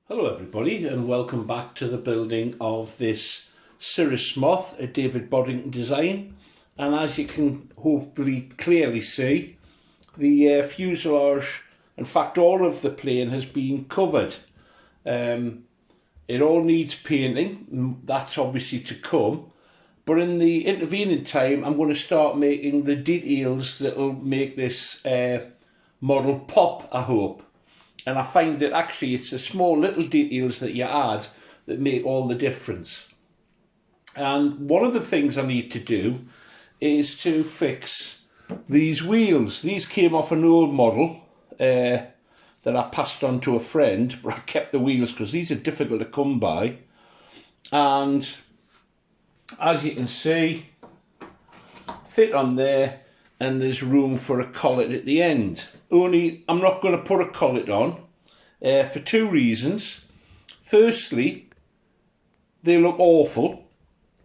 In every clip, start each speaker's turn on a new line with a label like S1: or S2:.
S1: Hello everybody and welcome back to the building of this Cirrus Moth, a David Boddington design. And as you can hopefully clearly see, the fuselage, in fact all of the plane has been covered. It all needs painting, that's obviously to come. But in the intervening time I'm going to start making the details that will make this model pop, I hope. And I find that actually it's the small little details that you add that make all the difference. And one of the things I need to do is to fix these wheels. These came off an old model that I passed on to a friend, but I kept the wheels because these are difficult to come by. And as you can see, fit on there, and there's room for a collet at the end. Only I'm not going to put a collet on for two reasons. Firstly, they look awful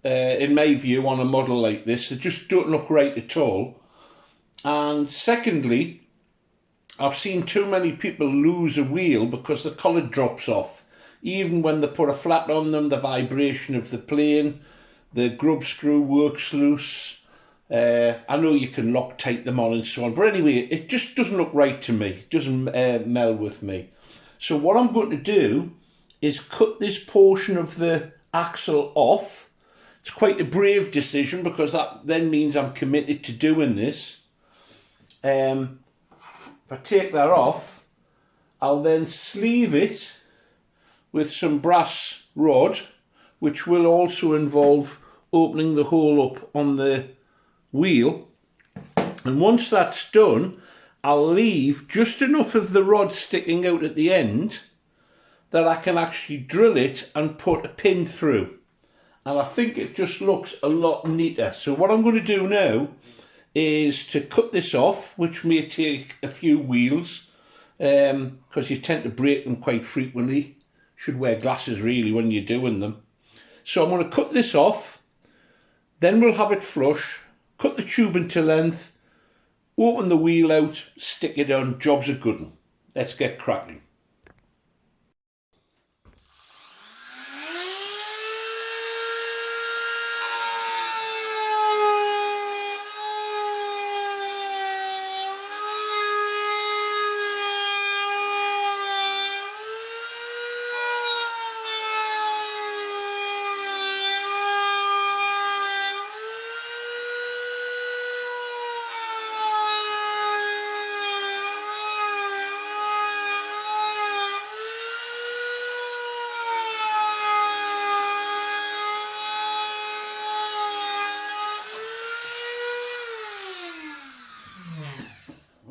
S1: in my view on a model like this. They just don't look right at all. And secondly, I've seen too many people lose a wheel because the collet drops off. Even when they put a flat on them, the vibration of the plane, the grub screw works loose. I know you can Loctite them on and so on, but anyway, it just doesn't look right to me. It doesn't meld with me. So what I'm going to do is cut this portion of the axle off. It's quite a brave decision because that then means I'm committed to doing this. If I take that off, I'll then sleeve it with some brass rod, which will also involve opening the hole up on the wheel. And once that's done, I'll leave just enough of the rod sticking out at the end that I can actually drill it and put a pin through. And I think it just looks a lot neater. So what I'm going to do now is to cut this off, which may take a few wheels because you tend to break them quite frequently. Should wear glasses really when you're doing them. So I'm going to cut this off, then we'll have it flush, cut the tube into length, open the wheel out, stick it on, job's a good one. Let's get cracking.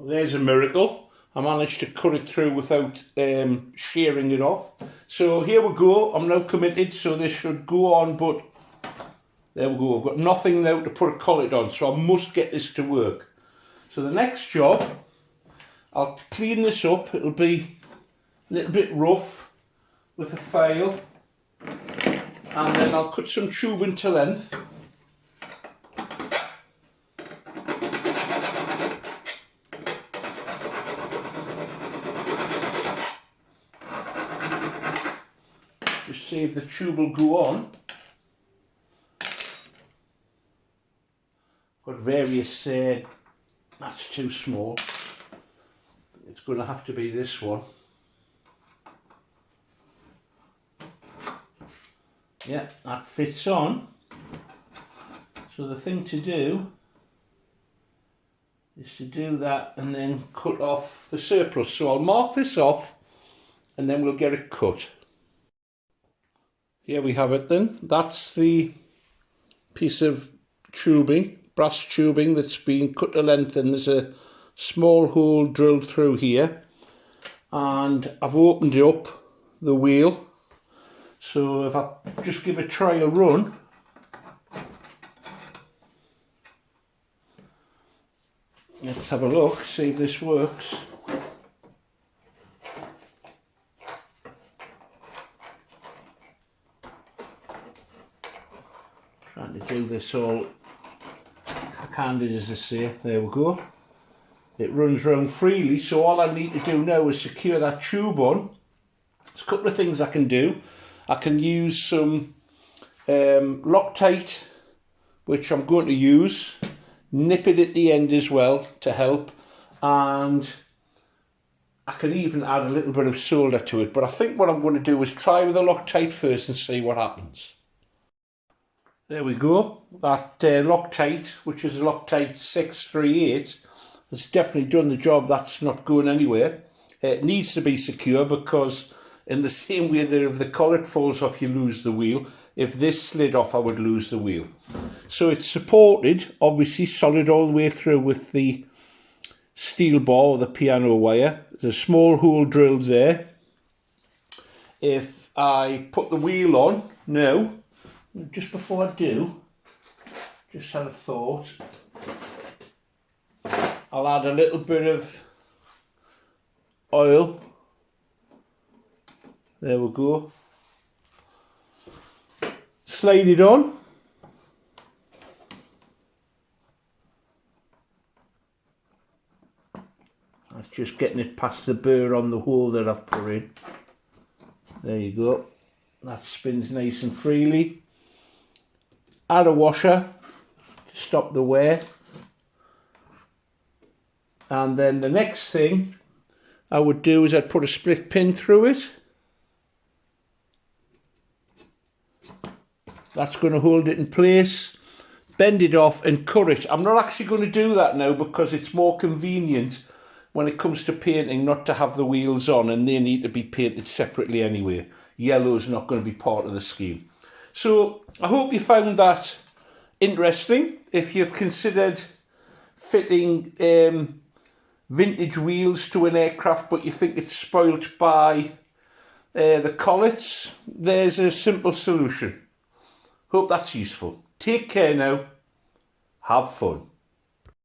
S1: There's a miracle. I managed to cut it through without shearing it off. So here we go. I'm now committed, so this should go on, but there we go. I've got nothing now to put a collet on, so I must get this to work. So the next job, I'll clean this up. It'll be a little bit rough with a file, and then I'll cut some tube into length. Just see if the tube will go on. Got various, that's too small. It's going to have to be this one. Yeah, that fits on. So the thing to do is to do that and then cut off the surplus. So I'll mark this off and then we'll get it cut. Here we have it then. That's the piece of tubing, brass tubing that's been cut to length, and there's a small hole drilled through here. And I've opened up the wheel. So if I just give a trial run, let's have a look, see if this works. Trying to do this all candid as I say. There we go. It runs round freely, so all I need to do now is secure that tube on There's a couple of things I can do. I can use some Loctite, which I'm going to use, nip it at the end as well to help, and I can even add a little bit of solder to it, but I think what I'm going to do is try with the Loctite first and see what happens. There we go, that Loctite, which is Loctite 638, has definitely done the job. That's not going anywhere. It needs to be secure, because in the same way that if the collet falls off you lose the wheel, if this slid off I would lose the wheel. So it's supported, obviously solid all the way through with the steel bar or the piano wire. There's a small hole drilled there. If I put the wheel on now, just before I do, just had a thought, I'll add a little bit of oil. There we go. Slide it on. That's just getting it past the burr on the hole that I've put in. There you go. That spins nice and freely. Add a washer to stop the wear. And then the next thing I would do is I'd put a split pin through it. That's going to hold it in place. Bend it off and cut it. I'm not actually going to do that now, because it's more convenient when it comes to painting not to have the wheels on, and they need to be painted separately anyway. Yellow is not going to be part of the scheme. So I hope you found that interesting. If you've considered fitting vintage wheels to an aircraft but you think it's spoilt by the collets, there's a simple solution. Hope that's useful. Take care now. Have fun.